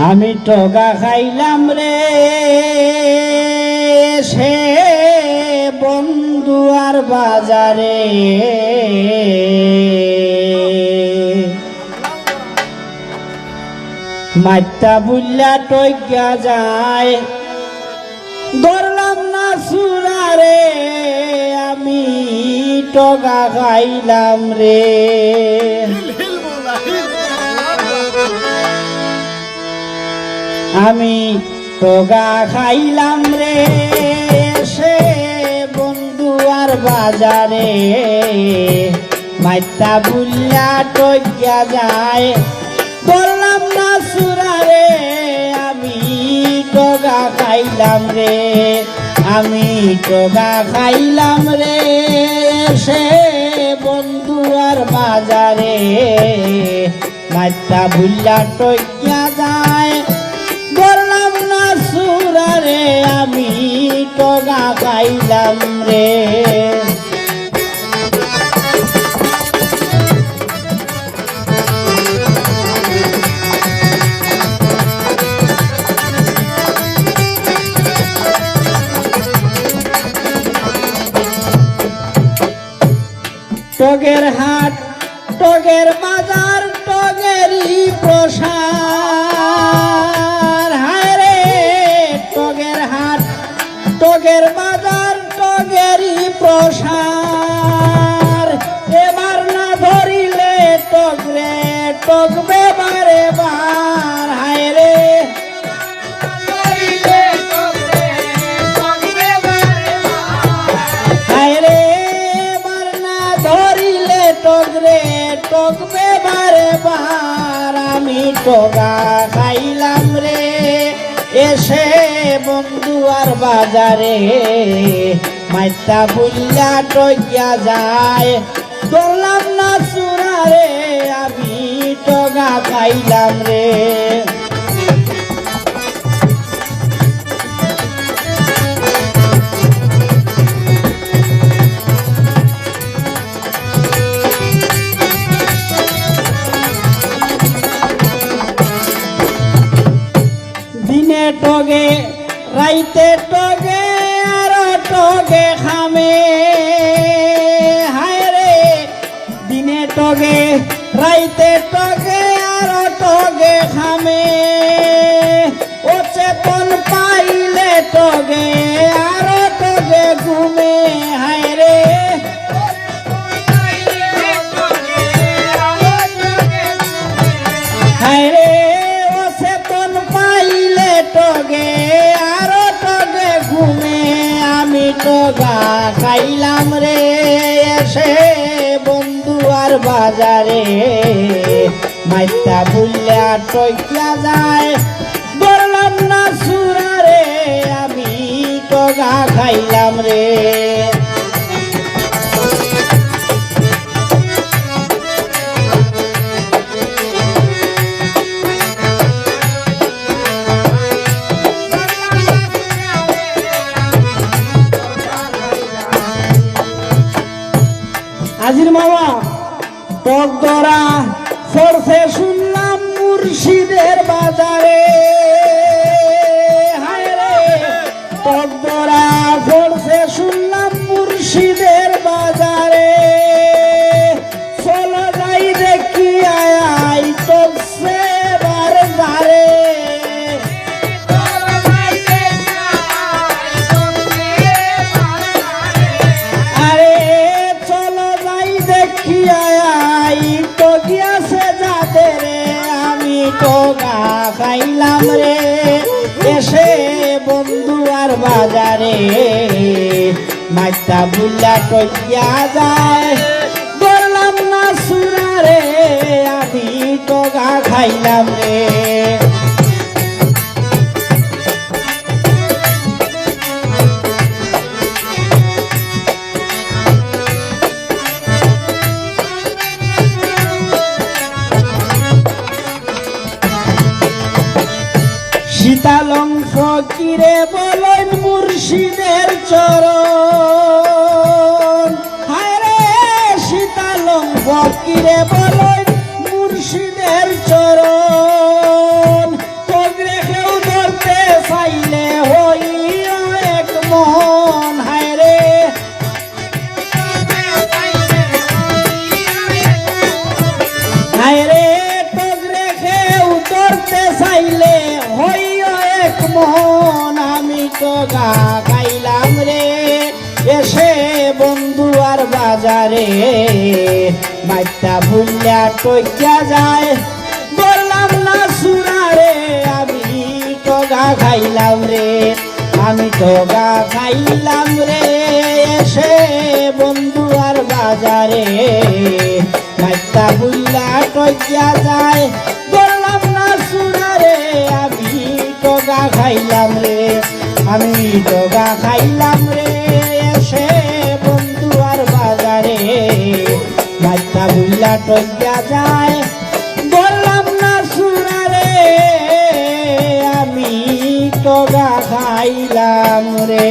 আমি টগা খাইলাম রে সে বন্ধুয়ার বাজারে মাইতা বুল্লা টইকা যায় ধরলাম না সুরারে আমি টগা খাইলাম রে আমি টগা খাইলাম রে সে বন্ধুয়ার বাজারে মাইতা বুল্লা টইকা যায় ধরলাম না সুরারে আমি টগা খাইলাম রে আমি টগা খাইলাম রে সে বন্ধুয়ার বাজারে মাইতা বুল্লা টইকা যায় ধরলাম না সুরারে আমি টগা খাইলাম রে টগের হাট টগের বাজার টগেরই প্রসার হায় রে টগের হাট টগের বাজার টগেরই প্রসার এবার না ধরিলে টগরে টগবে বারে বার হায় রে হায় রে টগরে টগবে বারে বার আমি টগা খাইলাম রে এসে বন্ধুয়ার বাজারে মাইতা বুল্লা টইয়া যায় ধরলাম না সুরারে আমি টগা খাইলাম রে দিনে টগে রাইতে টগে আর টগে খামে হায় রে দিনে টগে রাইতে টগে আর টগে খামে ও চেতন পাইলে টগে আর টগে ঘুমে হায় রে হায় রে টগে আর টগে ঘুমে আমি টগা খাইলাম রে এসে বন্ধুয়ার বাজারে মাইতা বুল্লা টইকা যায় ধরলাম না সুরারে আমি টগা খাইলাম রে আজির মামা টক ধরা ফরছে শুনলাম মুর্শিদের বাজারে হায় রে টক ধরা ফরছে শুনলাম মুর্শিদের বাজারে চলো যাই দেখি আয় টকছে বারে বারে টগা খাইলাম রে এসে বন্ধুয়ার বাজারে মাইতা বুল্লা টইয়া যায় ধরলাম না সুরারে আমি টগা খাইলাম রে সীতালং ফকিরে বলেন মুর্শিদের চরণ হায় রে সীতালং ফকিরে বলেন মুর্শিদের চরণ বাজারে মাইতা ভুলিয়া টইয়া যায় বললাম না সুনারে আমি টগা খাইলাম রে আমি টগা খাইলাম রে এসে বন্ধু আর বাজারে মাইতা ভুলিয়া টইয়া যায় বললাম না সুনারে আমি টগা খাইলাম রে আমি টগা খাইলাম রে এসে বন্ধু আর বাজারে মাইতা ভুলিয়া টইয়া যায় বললাম না সুনারে আমি টগা খাইলাম রে।